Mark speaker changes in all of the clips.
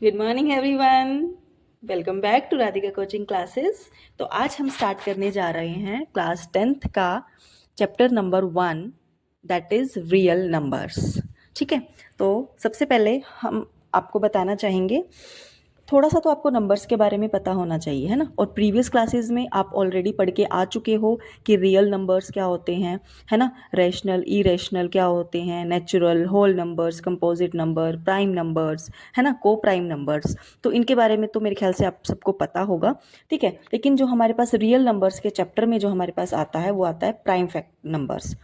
Speaker 1: Good morning everyone, welcome back to Radhika coaching classes. तो आज हम स्टार्ट करने जा रहे हैं क्लास 10th का chapter number 1, that is real numbers. ठीक है, तो सबसे पहले हम आपको बताना चाहेंगे, थोड़ा सा तो आपको नंबर्स के बारे में पता होना चाहिए, है ना। और प्रीवियस क्लासेस में आप ऑलरेडी पढ़ के आ चुके हो कि रियल नंबर्स क्या होते हैं, है ना। रैशनल, इरेशनल क्या होते हैं, natural, whole numbers, composite number, prime numbers, है ना, को प्राइम नंबर्स। तो इनके बारे में तो मेरे ख्याल से आप सबको पता होगा। ठीक है, लेकिन जो हमारे पास रियल नंबर्स के चैप्टर में जो हमारे पास आता है वो आता है प्राइम फैक्ट नंबर्स।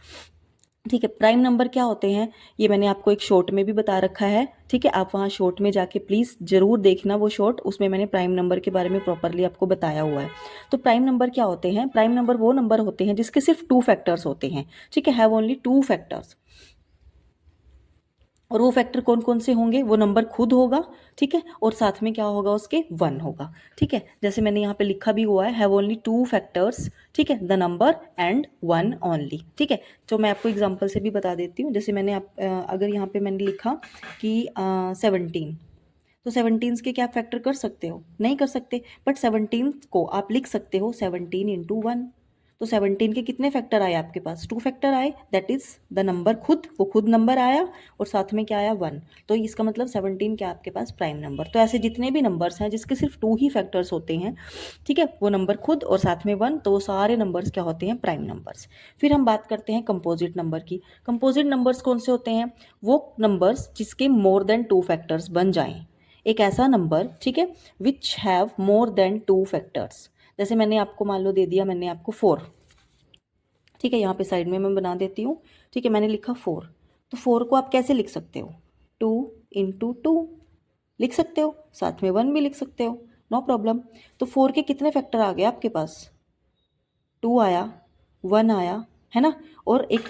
Speaker 1: ठीक है, प्राइम नंबर क्या होते हैं ये मैंने आपको एक शॉर्ट में भी बता रखा है। ठीक है, आप वहाँ शॉर्ट में जाके प्लीज़ ज़रूर देखना वो शॉर्ट, उसमें मैंने प्राइम नंबर के बारे में प्रॉपरली आपको बताया हुआ है। तो प्राइम नंबर क्या होते हैं? प्राइम नंबर वो नंबर होते हैं जिसके सिर्फ 2 फैक्टर्स होते हैं। ठीक है, हैव ओनली 2 फैक्टर्स। और वो फैक्टर कौन कौन से होंगे? वो नंबर खुद होगा, ठीक है, और साथ में क्या होगा उसके? 1 होगा। ठीक है, जैसे मैंने यहाँ पे लिखा भी हुआ है, हैव ओनली 2 फैक्टर्स, ठीक है, द नंबर एंड 1 ओनली। ठीक है, तो मैं आपको एग्जांपल से भी बता देती हूँ। जैसे मैंने अगर यहाँ पे मैंने लिखा कि 17, तो 17 के क्या आप फैक्टर कर सकते हो? नहीं कर सकते, बट 17 को आप लिख सकते हो 17 इंटू 1। तो 17 के कितने फैक्टर आए आपके पास? 2 फैक्टर आए, दैट इज द नंबर खुद, वो खुद नंबर आया, और साथ में क्या आया? 1। तो इसका मतलब 17 क्या आपके पास? Prime number. तो ऐसे जितने भी नंबर्स हैं जिसके सिर्फ 2 ही फैक्टर्स होते हैं, ठीक है, वो नंबर खुद और साथ में 1, तो वो सारे नंबर्स क्या होते हैं? Prime numbers. फिर हम बात करते हैं कंपोजिट नंबर की। कंपोजिट नंबर्स कौन से होते हैं? वो नंबर्स जिसके मोर देन 2 फैक्टर्स बन जाएं। एक ऐसा नंबर, ठीक है, which have more than 2 factors. जैसे मैंने आपको मान लो दे दिया, मैंने आपको 4, ठीक है, यहाँ पे साइड में मैं बना देती हूँ। ठीक है, मैंने लिखा 4, तो 4 को आप कैसे लिख सकते हो? 2 इंटू 2 लिख सकते हो, साथ में 1 भी लिख सकते हो, नो प्रॉब्लम। तो 4 के कितने फैक्टर आ गए आपके पास? 2 आया, 1 आया, है ना। और एक,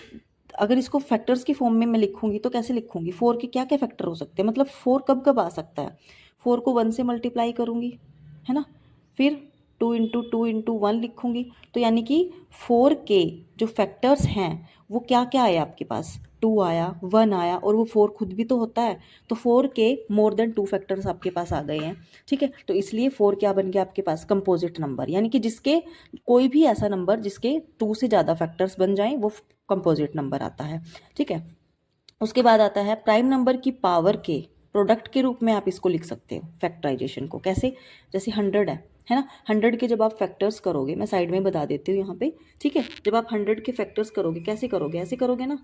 Speaker 1: अगर इसको फैक्टर्स की फॉर्म में मैं लिखूंगी तो कैसे लिखूंगी? 4 के क्या क्या फैक्टर हो सकते हैं, मतलब 4 कब कब आ सकता है? 4 को 1 से मल्टीप्लाई करूंगी, है ना, फिर 2 इंटू 1 लिखूंगी। तो यानी कि 4 के जो फैक्टर्स हैं वो क्या क्या आए आपके पास? 2 आया, 1 आया, और वो 4 खुद भी तो होता है। तो 4 के मोर देन 2 फैक्टर्स आपके पास आ गए हैं। ठीक है, तो इसलिए 4 क्या बन गया आपके पास? कंपोजिट नंबर, यानी कि जिसके कोई भी ऐसा नंबर जिसके 2 से ज़्यादा फैक्टर्स बन जाएं वो कंपोजिट नंबर आता है। ठीक है, उसके बाद आता है प्राइम नंबर की पावर के प्रोडक्ट के रूप में आप इसको लिख सकते हो फैक्टराइजेशन को। कैसे? जैसे 100 है ना, 100 के जब आप फैक्टर्स करोगे, मैं साइड में बता देती हूँ यहाँ पे। ठीक है, जब आप 100 के फैक्टर्स करोगे, कैसे करोगे? ऐसे करोगे ना,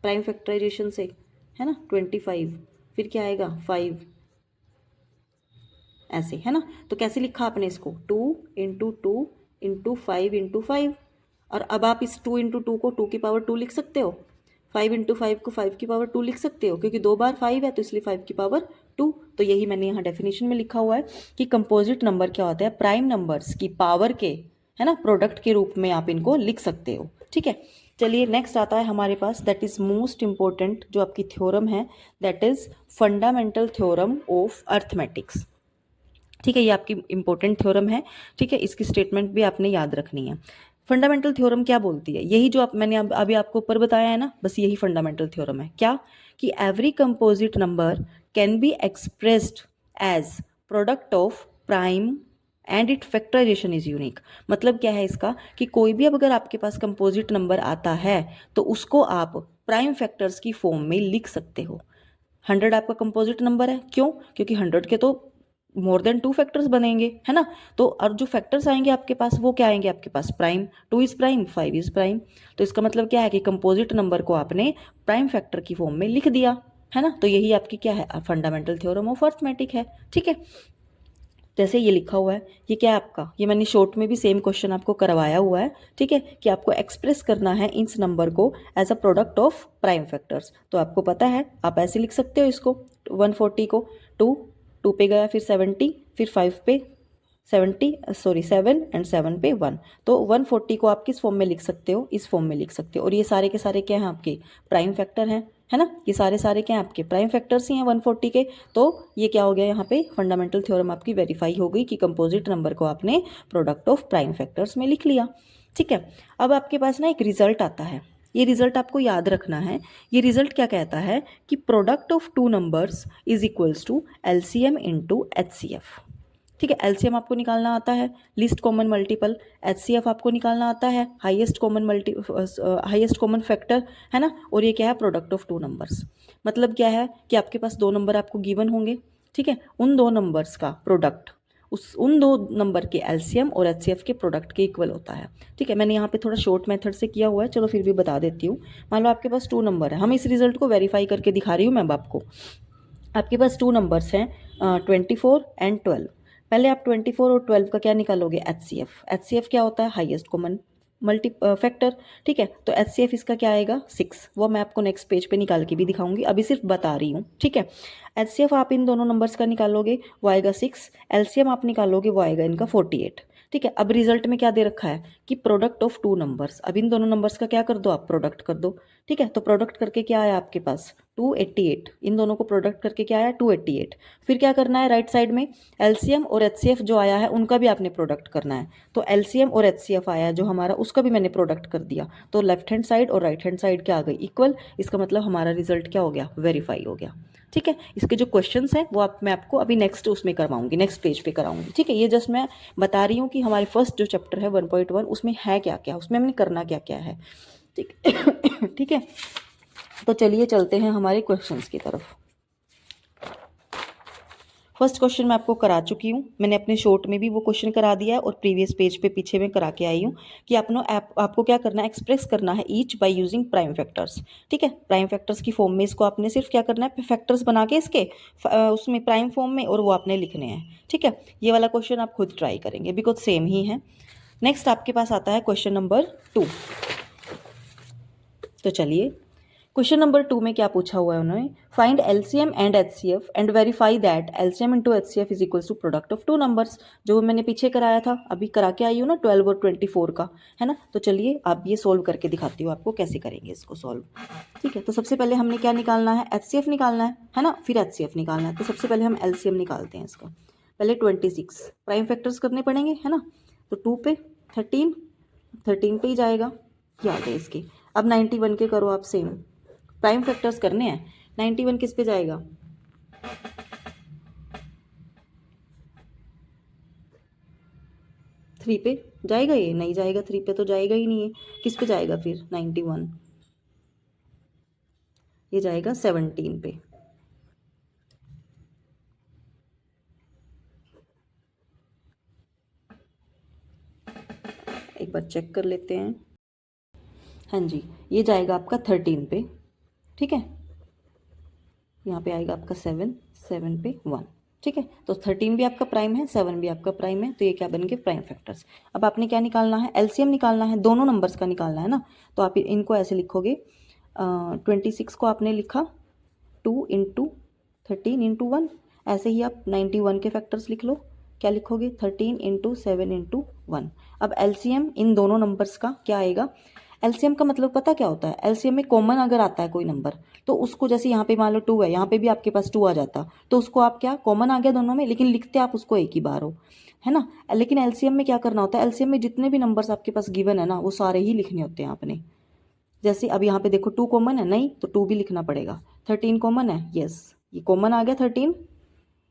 Speaker 1: प्राइम फैक्टराइजेशन से, है ना, 25, फिर क्या आएगा? 5, ऐसे, है ना। तो कैसे लिखा आपने इसको? 2 इंटू 2 इंटू 5 इंटू 5। और अब आप इस 2 इंटू 2 को 2 की पावर 2 लिख सकते हो, 5 इंटू 5 को 5 की पावर 2 लिख सकते हो, क्योंकि 2 बार 5 है तो इसलिए 5 की पावर 2। तो यही मैंने यहाँ डेफिनेशन में लिखा हुआ है कि कंपोजिट नंबर क्या होता है? प्राइम नंबर्स की पावर के, है ना, प्रोडक्ट के रूप में आप इनको लिख सकते हो। ठीक है, चलिए नेक्स्ट आता है हमारे पास, दैट इज़ मोस्ट इंपॉर्टेंट जो आपकी थ्योरम है, that is fundamental theorem of arithmetics. ठीक है, ये आपकी इंपॉर्टेंट थ्योरम है। ठीक है, इसकी स्टेटमेंट भी आपने याद रखनी है। फंडामेंटल थ्योरम क्या बोलती है? यही जो मैंने अभी आपको ऊपर बताया है ना, बस यही फंडामेंटल थ्योरम है। क्या? कि every composite number can be expressed as product of prime and it factorization is unique. मतलब क्या है इसका? कि कोई भी अब अगर आपके पास कंपोजिट नंबर आता है तो उसको आप प्राइम फैक्टर्स की फॉर्म में लिख सकते हो। 100 आपका कंपोजिट नंबर है, क्यों? क्योंकि 100 के तो मोर देन 2 फैक्टर्स बनेंगे, है ना। तो और जो फैक्टर्स आएंगे आपके पास वो क्या आएंगे आपके पास? Prime, 2 is prime, 5 is prime. तो इसका मतलब क्या है कि कंपोजिट नंबर को आपने प्राइम फैक्टर की फॉर्म में लिख दिया, है ना। तो यही आपकी क्या है? फंडामेंटल थ्योरम ऑफ अर्थमेटिक है। ठीक है, जैसे ये लिखा हुआ है, ये क्या है आपका? ये मैंने शॉर्ट में भी सेम क्वेश्चन आपको करवाया हुआ है। ठीक है, कि आपको एक्सप्रेस करना है इस नंबर को as a product of prime factors. तो आपको पता है, आप ऐसे लिख सकते हो इसको, 140 को 2 पे गया, फिर 70, फिर 5 पे 7 एंड 7 पे 1। तो 140 को आप किस फॉर्म में लिख सकते हो? इस फॉर्म में लिख सकते हो। और ये सारे के सारे क्या हैं आपके? प्राइम फैक्टर हैं, है ना। ये सारे सारे क्या हैं आपके? प्राइम फैक्टर्स ही हैं 140 के। तो ये क्या हो गया यहाँ पे? फंडामेंटल थ्योरम आपकी वेरीफाई हो गई कि कंपोजिट नंबर को आपने प्रोडक्ट ऑफ प्राइम फैक्टर्स में लिख लिया। ठीक है, अब आपके पास ना एक रिजल्ट आता है। ये रिजल्ट आपको याद रखना है। ये रिजल्ट क्या कहता है कि product of two numbers is equals to LCM into HCF. ठीक है, एलसीएम आपको निकालना आता है, लीस्ट कॉमन मल्टीपल। एचसीएफ आपको निकालना आता है, हाईएस्ट कॉमन फैक्टर, है ना। और ये क्या है, प्रोडक्ट ऑफ टू नंबर्स। मतलब क्या है कि आपके पास दो नंबर आपको गिवन होंगे, ठीक है, उन दो नंबर्स का प्रोडक्ट उन दो नंबर के एलसीएम और एचसीएफ के प्रोडक्ट के इक्वल होता है। ठीक है, मैंने यहाँ पे थोड़ा शॉर्ट मेथड से किया हुआ है, चलो फिर भी बता देती हूँ। मान लो आपके पास टू नंबर है, हम इस रिजल्ट को वेरीफाई करके दिखा रही हूँ मैं आपको। आपके पास टू नंबर्स हैं 24 एंड 12। पहले आप 24 और 12 का क्या निकालोगे, एचसीएफ। एचसीएफ क्या होता है, हाईएस्ट कॉमन मल्टी फैक्टर। ठीक है, तो एचसीएफ इसका क्या आएगा, 6। वो मैं आपको नेक्स्ट पेज पे निकाल के भी दिखाऊंगी, अभी सिर्फ बता रही हूँ। ठीक है, एचसीएफ आप इन दोनों नंबर्स का निकालोगे, वो आएगा 6। एलसीएम आप निकालोगे, वो आएगा इनका 48। ठीक है, अब रिजल्ट में क्या दे रखा है कि प्रोडक्ट ऑफ टू नंबर्स। अब इन दोनों नंबर्स का क्या कर दो, आप प्रोडक्ट कर दो। ठीक है, तो प्रोडक्ट करके क्या आया आपके पास, 288। इन दोनों को प्रोडक्ट करके क्या आया, 288। फिर क्या करना है, राइट साइड में एलसीएम और एचसीएफ जो आया है उनका भी आपने प्रोडक्ट करना है। तो एलसीएम और एचसीएफ आया जो हमारा, उसका भी मैंने प्रोडक्ट कर दिया। तो लेफ्ट हैंड साइड और राइट हैंड साइड क्या आ गई, इक्वल। इसका मतलब हमारा रिजल्ट क्या हो गया, वेरीफाई हो गया। ठीक है, इसके जो क्वेश्चंस हैं वो मैं आपको अभी नेक्स्ट उसमें करवाऊंगी, नेक्स्ट पेज पे कराऊंगी। ठीक है, ये जस्ट मैं बता रही हूँ कि हमारे फर्स्ट जो चैप्टर है 1.1 उसमें है क्या क्या, उसमें हमने करना क्या क्या है। ठीक ठीक है, तो चलिए चलते हैं हमारे क्वेश्चंस की तरफ। फर्स्ट क्वेश्चन मैं आपको करा चुकी हूँ, मैंने अपने शॉर्ट में भी वो क्वेश्चन करा दिया है और प्रीवियस पेज पे पीछे में करा के आई हूँ कि आपको क्या करना है, एक्सप्रेस करना है each by using prime factors. ठीक है, प्राइम फैक्टर्स की फॉर्म में इसको आपने सिर्फ क्या करना है, फैक्टर्स बना के इसके उसमें प्राइम फॉर्म में, और वो आपने लिखने हैं। ठीक है, ये वाला क्वेश्चन आप खुद ट्राई करेंगे बिकॉज सेम ही है। नेक्स्ट आपके पास आता है क्वेश्चन नंबर 2। तो चलिए, क्वेश्चन नंबर 2 में क्या पूछा हुआ है उन्होंने, find LCM and HCF and verify that LCM into HCF is equals to product of two numbers. जो मैंने पीछे कराया था, अभी करा के आई हूँ ना, 12 और 24 का, है ना। तो चलिए आप ये सोल्व करके दिखाती हूँ आपको कैसे करेंगे इसको सॉल्व। ठीक है, तो सबसे पहले हमने क्या निकालना है, एचसीएफ निकालना है ना, फिर एचसीएफ निकालना है। तो सबसे पहले हम एलसीएम निकालते हैं इसका। पहले 26 प्राइम फैक्टर्स करने पड़ेंगे, है ना। तो 2 पे 13 पे ही जाएगा, क्या आ गए इसके। अब 91 के करो आप सेम, प्राइम फैक्टर्स करने हैं। 91 किस पे जाएगा, 3 पे जाएगा, ये नहीं जाएगा, 3 पे तो जाएगा ही नहीं है। किस पे जाएगा फिर, 91, ये जाएगा 17 पे। एक बार चेक कर लेते हैं, हाँ जी, ये जाएगा आपका 13 पे। ठीक है, यहाँ पे आएगा आपका 7 पे 1। ठीक है, तो 13 भी आपका प्राइम है, 7 भी आपका प्राइम है, तो ये क्या बन गए, प्राइम फैक्टर्स। अब आपने क्या निकालना है, एलसीएम निकालना है, दोनों नंबर्स का निकालना है ना। तो आप इनको ऐसे लिखोगे, 26 को आपने लिखा 2 इंटू 13 इंटू 1। ऐसे ही आप 91 के फैक्टर्स लिख लो, क्या लिखोगे, 13 इंटू 7 इंटू 1। अब एलसीएम इन दोनों नंबर्स का क्या आएगा, एलसीएम का मतलब पता क्या होता है, एलसीएम में कॉमन अगर आता है कोई नंबर, तो उसको, जैसे यहाँ पे मान लो 2 है, यहाँ पे भी आपके पास 2 आ जाता, तो उसको आप क्या, कॉमन आ गया दोनों में, लेकिन लिखते आप उसको एक ही बार हो, है ना। लेकिन एलसीएम में क्या करना होता है, एलसीएम में जितने भी नंबर्स आपके पास गिवन है ना, वो सारे ही लिखने होते हैं आपने। जैसे अब यहाँ पे देखो 2 कॉमन है, नहीं तो 2 भी लिखना पड़ेगा। 13 कॉमन है, यस, ये कॉमन आ गया 13,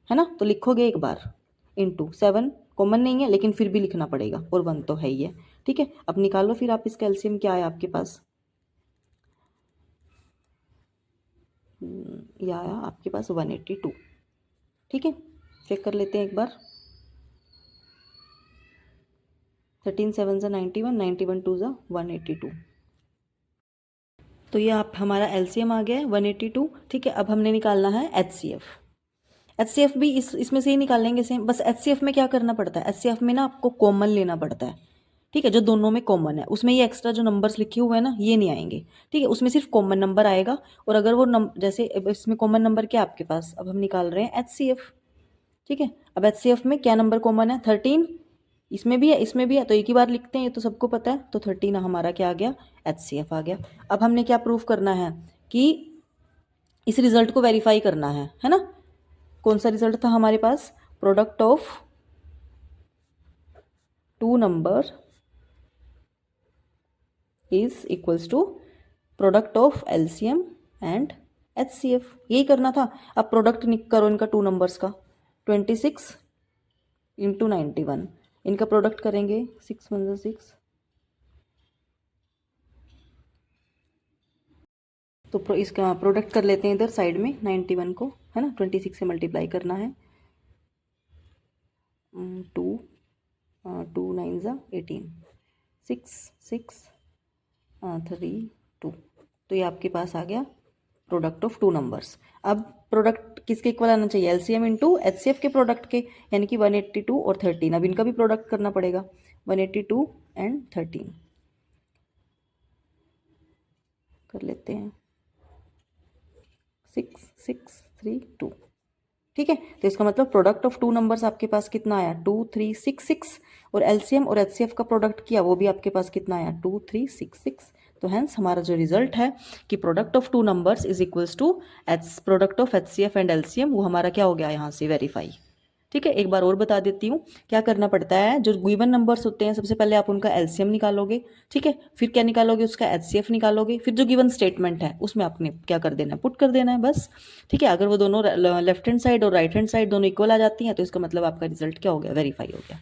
Speaker 1: है ना, तो लिखोगे एक बार। इंटू 7 कॉमन नहीं है लेकिन फिर भी लिखना पड़ेगा, और 1 तो है ही है। ठीक है, अब निकालो फिर आप इसका एलसीएम, क्या है आपके पास, ये आया आपके पास 182। ठीक है, चेक कर लेते हैं एक बार। 13 7 ज़ा 91, 91 2 ज़ा 182। तो ये आप हमारा एलसीएम आ गया है 182। ठीक है, अब हमने निकालना है एचसीएफ। एचसीएफ भी इसमें से ही निकालेंगे सेम, बस एचसीएफ में क्या करना पड़ता है, एचसीएफ में ना आपको कॉमन लेना पड़ता है। ठीक है, जो दोनों में कॉमन है, उसमें ये एक्स्ट्रा जो नंबर्स लिखे हुए हैं ना, ये नहीं आएंगे। ठीक है, उसमें सिर्फ कॉमन नंबर आएगा। और अगर वो जैसे इसमें कॉमन नंबर क्या आपके पास, अब हम निकाल रहे हैं एचसीएफ। ठीक है, अब एचसीएफ में क्या नंबर कॉमन है, 13, इसमें भी है, इसमें भी है, तो एक ही बार लिखते हैं, ये तो सबको पता है। तो 13 हमारा क्या आ गया, एचसीएफ आ गया। अब हमने क्या प्रूफ करना है कि इस रिजल्ट को वेरीफाई करना है ना। कौन सा रिजल्ट था हमारे पास, product of two number is equals to product of LCM and HCF, यही करना था। अब प्रोडक्ट करो इनका 2 नंबर्स का, 26 इंटू 91, इनका प्रोडक्ट करेंगे 6 1 जा 6, तो इसका प्रोडक्ट कर लेते हैं इधर साइड में 91 को, है ना, 26 से मल्टीप्लाई करना है। 2 2 9 जा 18, 6 6 3 2, तो ये आपके पास आ गया प्रोडक्ट ऑफ 2 नंबर्स। अब प्रोडक्ट किसके इक्वल आना चाहिए, LCM इंटू HCF के प्रोडक्ट के, यानी कि 182 और 13। अब इनका भी प्रोडक्ट करना पड़ेगा, 182 एंड 13 कर लेते हैं, 6 6 3 2, ठीक है। तो इसका मतलब प्रोडक्ट ऑफ 2 नंबर्स आपके पास कितना आया, 2 3 6 6, और LCM और HCF का प्रोडक्ट किया, वो भी आपके पास कितना आया, 2 3 6 6। तो हैंस हमारा जो रिजल्ट है कि product of 2 numbers is equals to product of HCF and LCM, वो हमारा क्या हो गया यहाँ से वेरीफाई। ठीक है, एक बार और बता देती हूँ क्या करना पड़ता है। जो गिवन नंबर्स होते हैं सबसे पहले आप उनका LCM निकालोगे, ठीक है, फिर क्या निकालोगे, उसका HCF निकालोगे, फिर जो गिवन स्टेटमेंट है उसमें आपने क्या कर देना है, पुट कर देना है बस। ठीक है, अगर वो दोनों लेफ्ट हैंड साइड और राइट हैंड साइड दोनों इक्वल आ जाती हैं तो इसका मतलब आपका रिजल्ट क्या हो गया, वेरीफाई हो गया।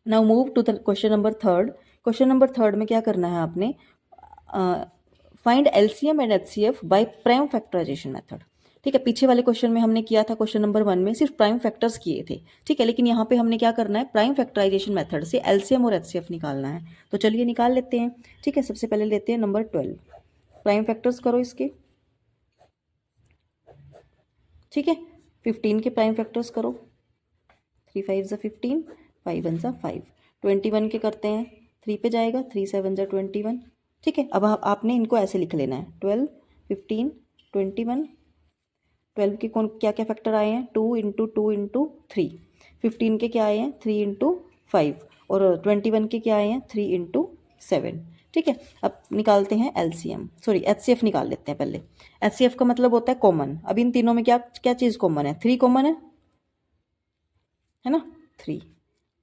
Speaker 1: Now move to the question number third. Question number third में क्या करना है आपने, find LCM and HCF by prime factorization method. ठीक है, पीछे वाले क्वेश्चन में हमने किया था, क्वेश्चन नंबर 1 में सिर्फ प्राइम फैक्टर्स किए थे, ठीक है, लेकिन यहाँ पे हमने क्या करना है, प्राइम फैक्टराइजेशन मेथड से LCM और HCF निकालना है। तो चलिए निकाल लेते हैं। ठीक है, सबसे पहले लेते हैं नंबर 12, प्राइम फैक्टर्स करो इसके। ठीक है, 15 के प्राइम फैक्टर्स करो, 3 5 जा 15, 5 1 जा 5, 21 के करते हैं, 3 पे जाएगा, 3 7 जा 21। ठीक है, अब आपने इनको ऐसे लिख लेना है, 12 15 21। 12 के कौन क्या क्या फैक्टर आए हैं, 2 इंटू 2 इंटू 3। 15 के क्या आए हैं, 3 इंटू 5, और 21 के क्या आए हैं, 3 इंटू 7। ठीक है, अब निकालते हैं LCM, सॉरी HCF निकाल लेते हैं पहले। HCF का मतलब होता है कॉमन। अब इन तीनों में क्या क्या चीज़ कॉमन है, 3 कॉमन है ना, 3।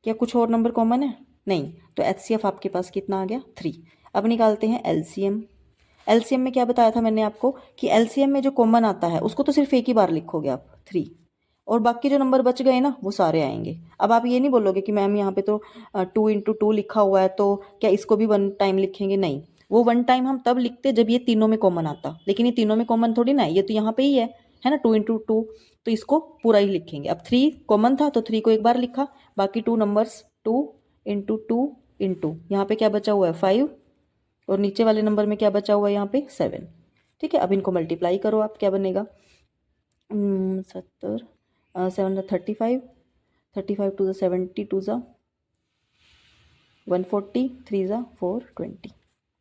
Speaker 1: क्या कुछ और नंबर कॉमन है, नहीं, तो HCF आपके पास कितना आ गया, 3। अब निकालते हैं LCM। LCM में क्या बताया था मैंने आपको कि LCM में जो कॉमन आता है उसको तो सिर्फ एक ही बार लिखोगे आप, 3, और बाकी जो नंबर बच गए ना वो सारे आएंगे। अब आप ये नहीं बोलोगे कि मैम यहाँ पे तो 2 इंटू 2 लिखा हुआ है तो क्या इसको भी 1 टाइम लिखेंगे, नहीं, वो 1 टाइम हम तब लिखते जब ये तीनों में कॉमन आता, लेकिन ये तीनों में कॉमन थोड़ी ना है, ये तो यहाँ पे ही है ना, 2 इंटू 2, तो इसको पूरा ही लिखेंगे। अब 3 कॉमन था तो 3 को एक बार लिखा, बाकी 2 नंबर्स 2 इंटू 2 इंटू, यहाँ पे क्या बचा हुआ है 5, और नीचे वाले नंबर में क्या बचा हुआ है यहाँ पे 7। ठीक है, अब इनको मल्टीप्लाई करो, आप क्या बनेगा, 70 7 35, 35 टू 70 टू 140, 3 420।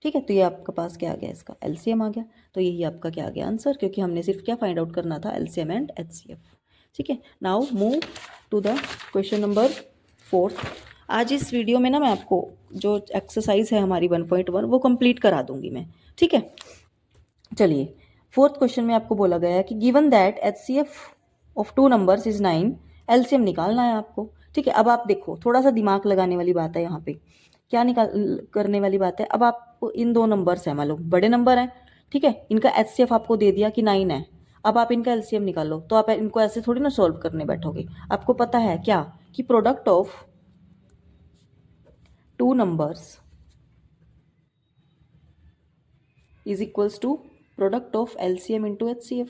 Speaker 1: ठीक है, तो ये आपके पास क्या आ गया, इसका LCM आ गया। तो यही आपका क्या आ गया आंसर, क्योंकि हमने सिर्फ क्या फाइंड आउट करना था, LCM एंड HCF। ठीक है, now move to the question number 4। आज इस वीडियो में ना मैं आपको जो एक्सरसाइज है हमारी 1.1 वो कंप्लीट करा दूंगी मैं। ठीक है, चलिए, 4th क्वेश्चन में आपको बोला गया है कि given that HCF of 2 numbers is 9, LCM निकालना है आपको। ठीक है, अब आप देखो, थोड़ा सा दिमाग लगाने वाली बात है यहाँ पे, क्या निकाल करने वाली बात है। अब आपको इन 2 नंबर्स हैं, मान लो बड़े नंबर हैं, ठीक है, इनका HCF आपको दे दिया कि 9 है। अब आप इनका LCM निकालो, तो आप इनको ऐसे थोड़ी ना सॉल्व करने बैठोगे। आपको पता है क्या कि product of 2 numbers is equals to product of LCM into HCF।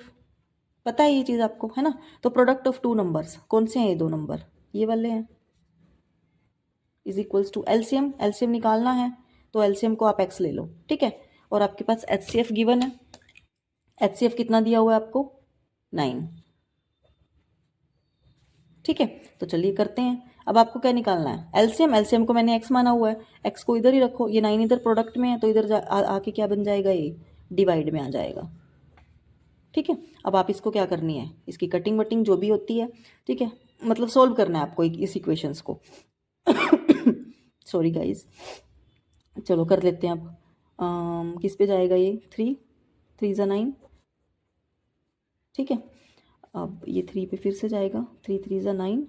Speaker 1: पता है ये चीज़ आपको, है ना। तो प्रोडक्ट ऑफ 2 नंबर्स कौन से हैं, ये 2 नंबर ये वाले हैं, इज इक्वल्स टू LCM निकालना है तो LCM को आप x ले लो। ठीक है, और आपके पास HCF गिवन है, HCF कितना दिया हुआ है आपको, 9। ठीक है, तो चलिए करते हैं। अब आपको क्या निकालना है, LCM को मैंने x माना हुआ है, x को इधर ही रखो, ये 9 इधर प्रोडक्ट में है तो इधर आके क्या बन जाएगा, ये डिवाइड में आ जाएगा। ठीक है, अब आप इसको क्या करनी है, इसकी कटिंग वटिंग जो भी होती है, ठीक है, मतलब सोल्व करना है आपको इस इक्वेशंस को। सॉरी गाइस, चलो कर लेते हैं अब। किस पे जाएगा ये, 3 3 जा 9। ठीक है, अब ये 3 पे फिर से जाएगा, 3 3 जा 9,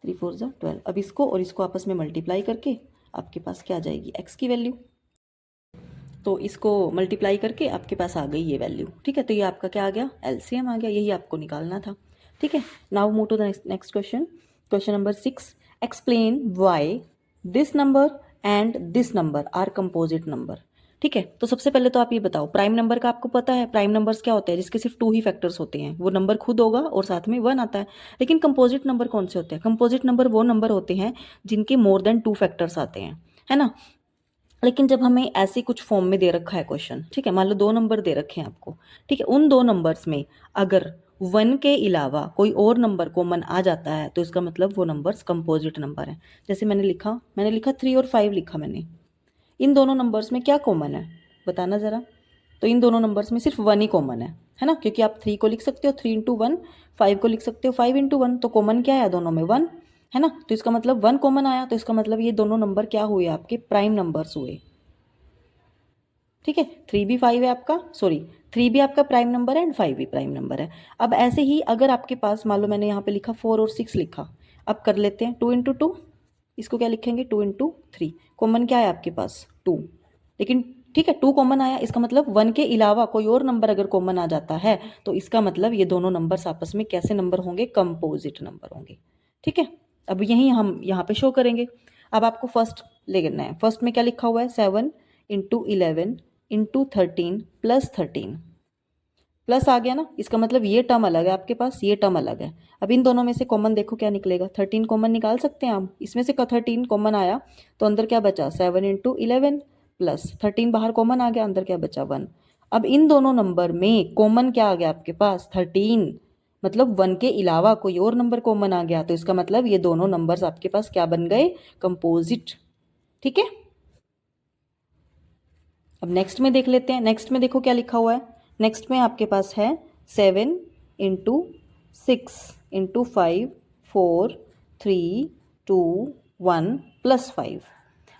Speaker 1: 3 4 जा 12। अब इसको और इसको आपस में मल्टीप्लाई करके आपके पास क्या आ जाएगी, x की वैल्यू। तो इसको मल्टीप्लाई करके आपके पास आ गई ये वैल्यू, ठीक है। तो ये आपका क्या आ गया, एलसीएम आ गया, यही आपको निकालना था, ठीक है। Now move to the next question, question number 6, explain why this number and this number are composite number, ठीक है। तो सबसे पहले तो आप ये बताओ, प्राइम नंबर का आपको पता है, प्राइम नंबर्स क्या होते हैं, जिसके सिर्फ 2 ही फैक्टर्स होते हैं, वो नंबर खुद होगा और साथ में 1 आता है। लेकिन कंपोजिट नंबर कौन से होते हैं, कंपोजिट नंबर वो नंबर होते हैं जिनके मोर देन 2 फैक्टर्स आते हैं, है ना। लेकिन जब हमें ऐसे कुछ फॉर्म में दे रखा है क्वेश्चन, ठीक है, मान लो 2 नंबर दे रखे हैं आपको, ठीक है, उन 2 नंबर्स में अगर 1 के अलावा कोई और नंबर कॉमन आ जाता है तो इसका मतलब वो नंबर्स कंपोजिट नंबर है। जैसे मैंने लिखा 3 और 5 लिखा मैंने, इन दोनों नंबर्स में क्या कॉमन है बताना ज़रा। तो इन दोनों नंबर्स में सिर्फ 1 ही कॉमन है ना, क्योंकि आप 3 को लिख सकते हो 3 इंटू 1, 5 को लिख सकते हो 5 इंटू 1, तो कॉमन क्या है दोनों में, 1 है ना। तो इसका मतलब 1 कॉमन आया, तो इसका मतलब ये दोनों नंबर क्या हुए, आपके प्राइम नंबर्स हुए, ठीक है। 3 भी 5 है आपका, सॉरी 3 भी आपका प्राइम नंबर है एंड 5 भी प्राइम नंबर है। अब ऐसे ही अगर आपके पास मान लो मैंने यहाँ पे लिखा 4 और 6 लिखा, अब कर लेते हैं 2 इंटू 2, इसको क्या लिखेंगे 2 इंटू 3, कॉमन क्या है आपके पास 2, लेकिन ठीक है 2 कॉमन आया, इसका मतलब 1 के अलावा कोई और नंबर अगर कॉमन आ जाता है तो इसका मतलब ये दोनों नंबर्स आपस में कैसे नंबर होंगे, कंपोजिट नंबर होंगे, ठीक है। अब यही हम यहाँ पे शो करेंगे। अब आपको फर्स्ट लेना है, फर्स्ट में क्या लिखा हुआ है, 7 इंटू 11 इंटू 13 प्लस 13, प्लस आ गया ना, इसका मतलब ये टर्म अलग है आपके पास, ये टर्म अलग है। अब इन दोनों में से कॉमन देखो क्या निकलेगा, 13 कॉमन निकाल सकते हैं हम, इसमें से 13 कॉमन आया तो अंदर क्या बचा 7 इंटू 11 प्लस 13 बाहर कॉमन आ गया, अंदर क्या बचा 1। अब इन दोनों नंबर में कॉमन क्या आ गया आपके पास 13, मतलब 1 के अलावा कोई और नंबर कॉमन आ गया, तो इसका मतलब ये दोनों नंबर्स आपके पास क्या बन गए, कंपोजिट, ठीक है। अब नेक्स्ट में देख लेते हैं, नेक्स्ट में देखो क्या लिखा हुआ है, नेक्स्ट में आपके पास है 7 इंटू 6 इंटू 5 4 3 2 1 प्लस 5,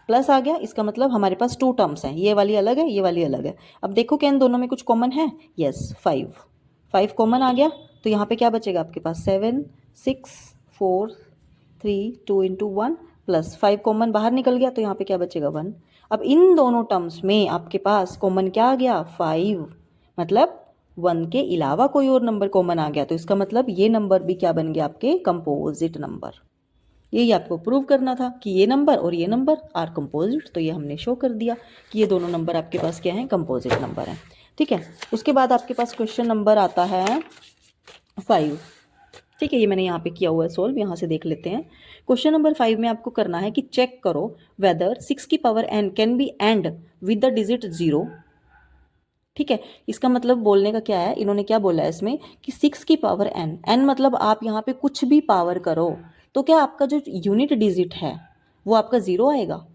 Speaker 1: प्लस आ गया, इसका मतलब हमारे पास 2 टर्म्स हैं, ये वाली अलग है ये वाली अलग है। अब देखो क्या इन दोनों में कुछ कॉमन है, यस 5 कॉमन आ गया, तो यहाँ पे क्या बचेगा आपके पास 7 6 4 3 2 इंटू 1 प्लस 5 कॉमन बाहर निकल गया, तो यहाँ पे क्या बचेगा 1। अब इन दोनों टर्म्स में आपके पास कॉमन क्या आ गया 5, मतलब 1 के अलावा कोई और नंबर कॉमन आ गया, तो इसका मतलब ये नंबर भी क्या बन गया आपके कंपोजिट नंबर। यही आपको प्रूव करना था कि ये नंबर और ये नंबर आर कंपोजिट, तो ये हमने शो कर दिया कि ये दोनों नंबर आपके पास क्या हैं, कंपोजिट नंबर हैं, ठीक है। उसके बाद आपके पास क्वेश्चन नंबर आता है 5, ठीक है, ये मैंने यहाँ पे किया हुआ है सॉल्व, यहाँ से देख लेते हैं। क्वेश्चन नंबर 5 में आपको करना है कि चेक करो वेदर 6 की power n can be and with the digit 0, ठीक है। इसका मतलब बोलने का क्या है, इन्होंने क्या बोला है इसमें कि 6 की पावर n मतलब आप यहाँ पे कुछ भी पावर करो तो क्या आपका जो यूनिट डिजिट है वो आपका 0 आएगा,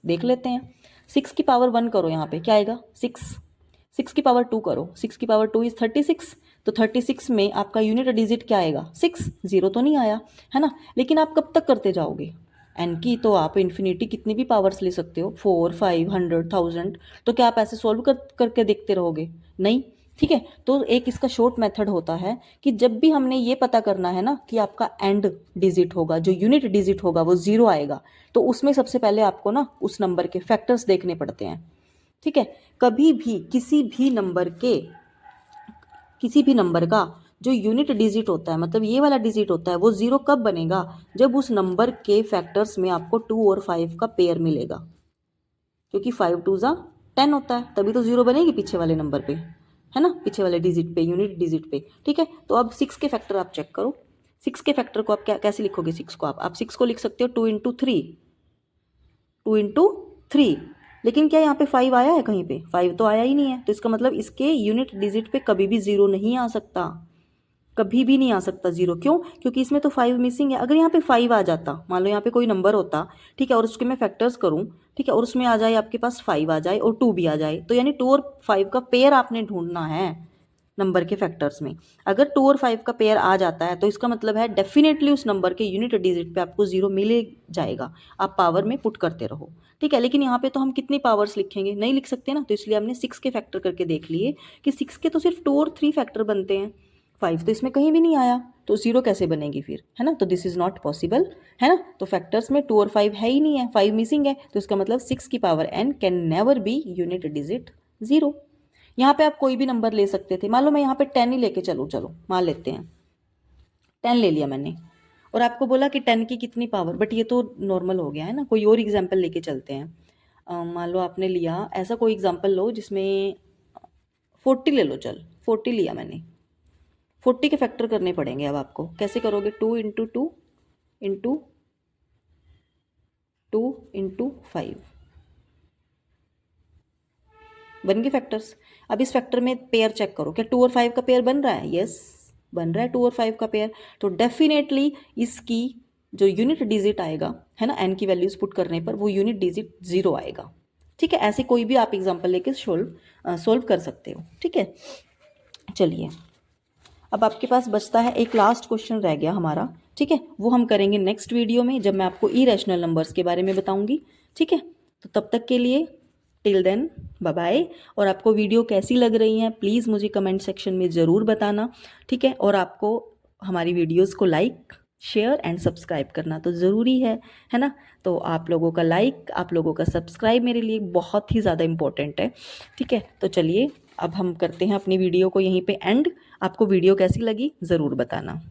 Speaker 1: देख लेते हैं। 6 की पावर 1 करो, यहाँ पे क्या आएगा 6 की पावर 2 करो, 6 की पावर 2 इज 36, तो 36 में आपका यूनिट डिजिट क्या आएगा 6, 0 तो नहीं आया, है ना। लेकिन आप कब तक करते जाओगे एन की, तो आप इन्फिनिटी कितनी भी पावर्स ले सकते हो, 4 5 100 1000, तो क्या आप ऐसे सॉल्व करके देखते रहोगे, नहीं, ठीक है। तो एक इसका शॉर्ट मेथड होता है कि जब भी हमने ये पता करना है ना कि आपका एंड डिजिट होगा, जो यूनिट डिजिट होगा वो 0 आएगा, तो उसमें सबसे पहले आपको ना उस नंबर के फैक्टर्स देखने पड़ते हैं, ठीक है। कभी भी किसी भी नंबर का जो यूनिट डिजिट होता है, मतलब ये वाला डिजिट होता है, वो 0 कब बनेगा, जब उस नंबर के फैक्टर्स में आपको 2 और 5 का पेयर मिलेगा, क्योंकि 5 2 जा 10 होता है, तभी तो 0 बनेगी पीछे वाले नंबर पे, है ना, पीछे वाले डिजिट पे, यूनिट डिजिट पे, ठीक है। तो अब 6 के फैक्टर आप चेक करो, 6 के फैक्टर को आप कैसे लिखोगे, 6 को आप 6 को लिख सकते हो 2 इंटू 3, लेकिन क्या यहाँ पे 5 आया है कहीं पे, 5 तो आया ही नहीं है, तो इसका मतलब इसके यूनिट डिजिट पे कभी भी 0 नहीं आ सकता, कभी भी नहीं आ सकता 0, क्यों, क्योंकि इसमें तो 5 मिसिंग है। अगर यहाँ पे 5 आ जाता, मान लो यहाँ पे कोई नंबर होता, ठीक है, और उसके मैं फैक्टर्स करूँ, ठीक है, और उसमें आ जाए आपके पास 5 आ जाए और 2 भी आ जाए, तो यानी 2 और 5 का पेयर आपने ढूंढना है नंबर के फैक्टर्स में। अगर 2 और 5 का पेयर आ जाता है तो इसका मतलब है डेफिनेटली उस नंबर के यूनिट डिजिट पे आपको 0 मिले जाएगा, आप पावर में पुट करते रहो, ठीक है। लेकिन यहाँ पे तो हम कितनी पावर्स लिखेंगे, नहीं लिख सकते ना, तो इसलिए हमने 6 के फैक्टर करके देख लिए कि 6 के तो सिर्फ 2 और 3 फैक्टर बनते हैं, 5 तो इसमें कहीं भी नहीं आया, तो 0 कैसे बनेगी फिर, है ना। तो दिस इज़ नॉट पॉसिबल, है ना। तो फैक्टर्स में 2 और 5 है ही नहीं है, 5 मिसिंग है, तो इसका मतलब 6 की power n can never be unit digit 0। यहाँ पे आप कोई भी नंबर ले सकते थे, मान लो मैं यहाँ पे 10 ही लेके चलूँ, चलो मान लेते हैं 10 ले लिया मैंने, और आपको बोला कि 10 की कितनी पावर, बट ये तो नॉर्मल हो गया है ना। कोई और एग्जाम्पल लेके चलते हैं। मान लो आपने लिया, ऐसा कोई एग्जाम्पल लो जिसमें 40 ले लो, चल 40 लिया मैंने। 40 के फैक्टर करने पड़ेंगे अब आपको, कैसे करोगे, 2 इंटू 2 इंटू 2 इंटू 5, बन गए फैक्टर्स। अब इस फैक्टर में पेयर चेक करो, क्या 2 और 5 का पेयर बन रहा है, यस बन रहा है 2 और 5 का पेयर। तो डेफिनेटली इसकी जो यूनिट डिजिट आएगा, है ना, n की वैल्यूज पुट करने पर वो यूनिट डिजिट 0 आएगा। ठीक है, ऐसे कोई भी आप एग्जांपल लेके सोल्व कर सकते हो। ठीक है, चलिए अब आपके पास बचता है एक लास्ट क्वेश्चन रह गया हमारा। ठीक है, वो हम करेंगे नेक्स्ट वीडियो में, जब मैं आपको इरेशनल नंबर्स के बारे में बताऊंगी। ठीक है, तो तब तक के लिए टिल देन बाय बाय। और आपको वीडियो कैसी लग रही हैं प्लीज़ मुझे कमेंट सेक्शन में ज़रूर बताना। ठीक है, और आपको हमारी वीडियोस को लाइक शेयर एंड सब्सक्राइब करना तो ज़रूरी है ना। तो आप लोगों का लाइक, आप लोगों का सब्सक्राइब मेरे लिए बहुत ही ज़्यादा इम्पोर्टेंट है। ठीक है, तो चलिए अब हम करते हैं अपनी वीडियो को यहीं पे एंड। आपको वीडियो कैसी लगी ज़रूर बताना।